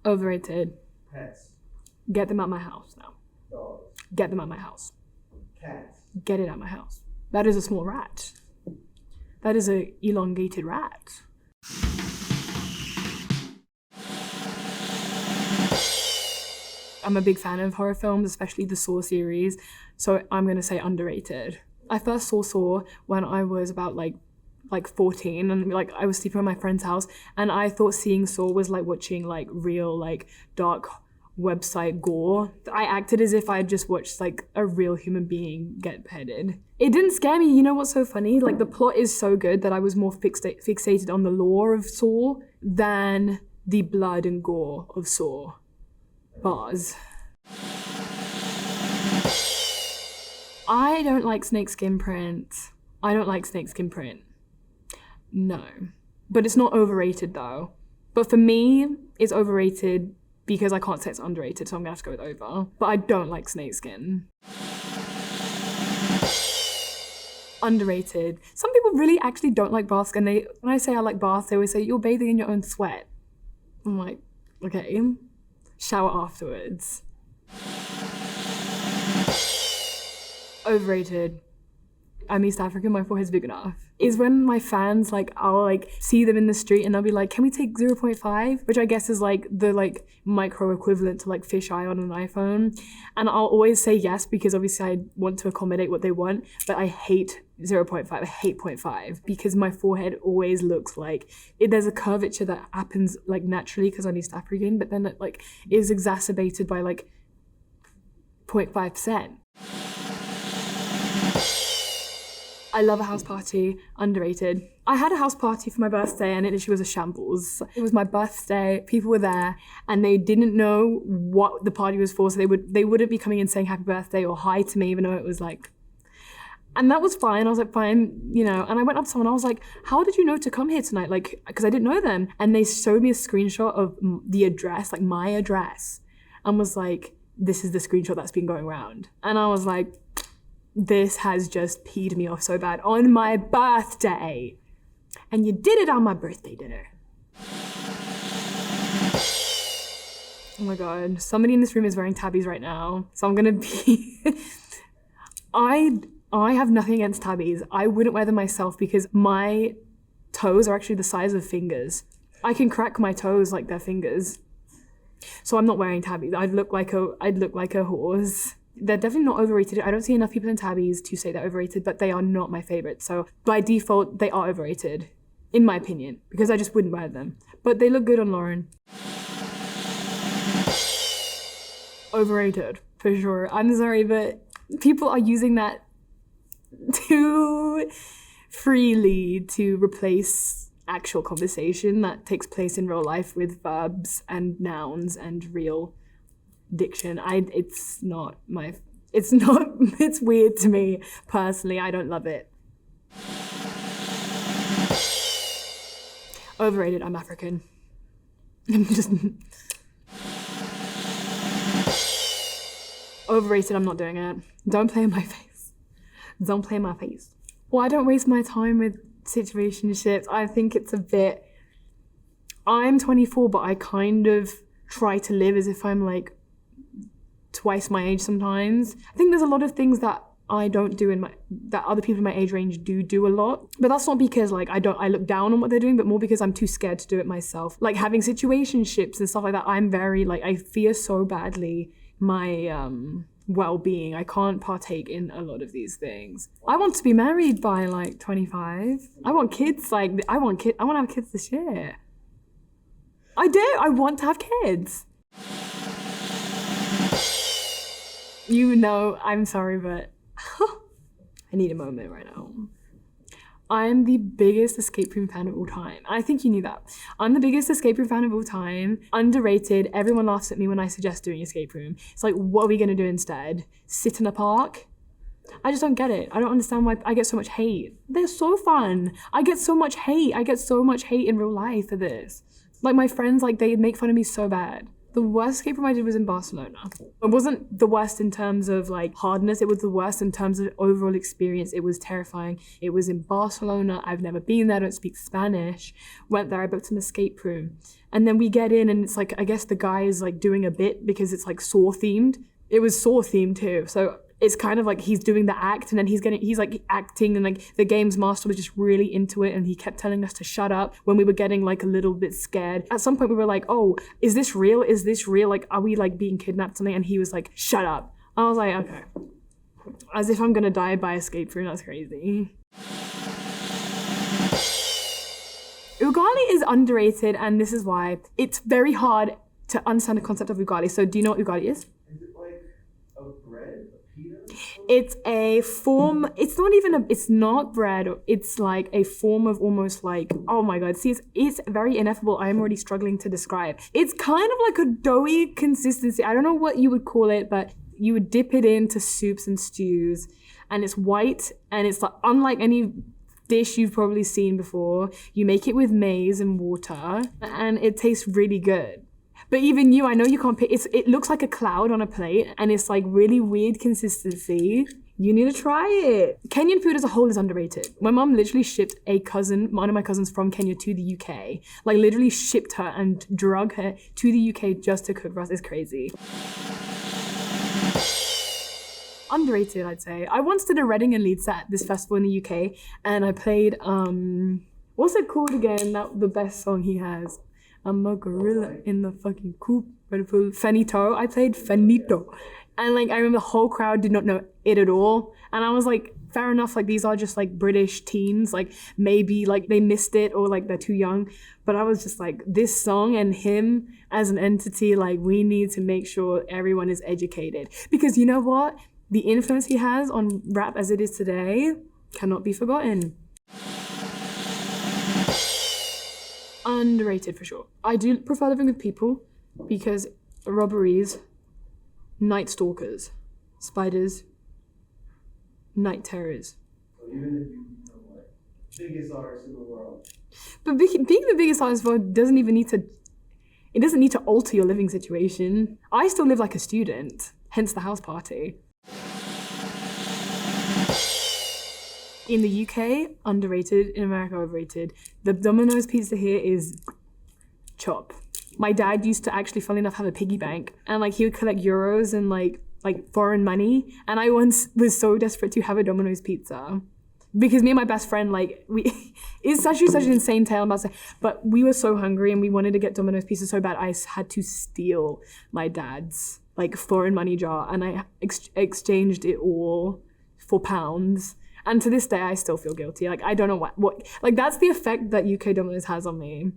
Overrated. Pets. Get them out my house now. Dogs. Get them out my house. Cats. Get it out my house. That is a small rat. That is a elongated rat. I'm a big fan of horror films, especially the Saw series, so I'm gonna say underrated. I first saw Saw when I was about like 14, and like I was sleeping at my friend's house, and I thought seeing Saw was like watching like real like dark website gore. I acted as if I had just watched like a real human being get beheaded. It didn't scare me. You know what's so funny? Like the plot is so good that I was more fixated on the lore of Saw than the blood and gore of Saw. Bars. I don't like snakeskin print. I don't like snakeskin print. No. But it's not overrated though. But for me, it's overrated because I can't say it's underrated, so I'm gonna have to go with over. But I don't like snakeskin. Underrated. Some people really actually don't like baths, and when I say I like baths, they always say, you're bathing in your own sweat. I'm like, okay. Shower afterwards. Overrated. I'm East African, my forehead's big enough. Is when my fans, like, I'll like see them in the street and they'll be like, can we take 0.5? Which I guess is like the like micro equivalent to like fisheye on an iPhone. And I'll always say yes, because obviously I want to accommodate what they want, but I hate 0.5, I hate 0.5 because my forehead always looks like, there's a curvature that happens like naturally because I'm East African, but then it like is exacerbated by like 0.5%. I love a house party, underrated. I had a house party for my birthday and it literally was a shambles. It was my birthday, people were there and they didn't know what the party was for, so they wouldn't be coming in saying happy birthday or hi to me, even though it was like, and that was fine. I was like, fine, you know, and I went up to someone, I was like, how did you know to come here tonight? Like, because I didn't know them. And they showed me a screenshot of the address, like my address, and was like, this is the screenshot that's been going around. And I was like, this has just peed me off so bad on my birthday. And you did it on my birthday dinner. Oh my God, somebody in this room is wearing Tabis right now. So I'm gonna be, I have nothing against Tabis. I wouldn't wear them myself because my toes are actually the size of fingers. I can crack my toes like they're fingers. So I'm not wearing Tabis. I'd look like a horse. They're definitely not overrated. I don't see enough people in Tabis to say they're overrated, but they are not my favorite. So by default, they are overrated, in my opinion, because I just wouldn't wear them. But they look good on Lauren. Overrated, for sure. I'm sorry, but people are using that too freely to replace actual conversation that takes place in real life with verbs and nouns and real diction. It's weird to me personally. I don't love it. Overrated. I'm African. I'm just overrated. I'm not doing it. Don't play in my face. Don't play in my face. Well, I don't waste my time with situationships. I think it's a bit, I'm 24, but I kind of try to live as if I'm like twice my age sometimes. I think there's a lot of things that I don't do that other people in my age range do a lot. But that's not because like I look down on what they're doing, but more because I'm too scared to do it myself. Like having situationships and stuff like that, I'm very like, I fear so badly my well-being. I can't partake in a lot of these things. I want to be married by like 25. I want kids, like I want to have kids this year. I do, I want to have kids. You know, I'm sorry, but I need a moment right now. I'm the biggest escape room fan of all time. I think you knew that. I'm the biggest escape room fan of all time. Underrated. Everyone laughs at me when I suggest doing escape room. It's like, what are we gonna do instead? Sit in a park? I just don't get it. I don't understand why I get so much hate. They're so fun. I get so much hate. I get so much hate in real life for this. Like my friends, like they make fun of me so bad. The worst escape room I did was in Barcelona. It wasn't the worst in terms of like hardness, it was the worst in terms of overall experience. It was terrifying. It was in Barcelona. I've never been there, I don't speak Spanish. Went there, I booked an escape room. And then we get in and it's like, I guess the guy is like doing a bit because it's like Saw themed. It was Saw themed too. So it's kind of like he's doing the act and then he's like acting, and like the games master was just really into it and he kept telling us to shut up when we were getting like a little bit scared. At some point we were like, oh, is this real? Is this real? Like, are we like being kidnapped or something? And he was like, shut up. I was like, okay. As if I'm gonna die by escape room, that's crazy. Ugali is underrated, and this is why. It's very hard to understand the concept of ugali. So do you know what ugali is? Is it like a bread? It's a form, it's not bread, it's like a form of almost like, oh my god, see, it's very ineffable. I'm already struggling to describe. It's kind of like a doughy consistency. I don't know what you would call it, but you would dip it into soups and stews, and it's white, and it's like unlike any dish you've probably seen before. You make it with maize and water, and it tastes really good. But even you, I know you can't pick, it looks like a cloud on a plate and it's like really weird consistency. You need to try it. Kenyan food as a whole is underrated. My mom literally shipped one of my cousins from Kenya to the UK. Like literally shipped her and drug her to the UK just to cook for us. It's crazy. Underrated, I'd say. I once did a Reading and Leeds at this festival in the UK and I played, what's it called again? The best song he has. I'm a gorilla in the fucking coop, beautiful. Finito. I played Finito. And like, I remember the whole crowd did not know it at all. And I was like, fair enough, like these are just like British teens. Like maybe like they missed it or like they're too young. But I was just like, this song and him as an entity, like we need to make sure everyone is educated. Because you know what? The influence he has on rap as it is today cannot be forgotten. Underrated for sure. I do prefer living with people because robberies, night stalkers, spiders, night terrors. So even if you become like biggest artist in the world. But being the biggest artist in the world doesn't need to alter your living situation. I still live like a student, hence the house party. In the UK, underrated. In America, overrated. The Domino's Pizza here is chop. My dad used to actually, funnily enough, have a piggy bank, and like he would collect euros and like foreign money. And I once was so desperate to have a Domino's Pizza because me and my best friend, like it's actually such an insane tale I'm about to say, but we were so hungry and we wanted to get Domino's Pizza so bad. I had to steal my dad's like foreign money jar, and I exchanged it all for pounds. And to this day, I still feel guilty. Like, I don't know what, like that's the effect that UK Domino's has on me.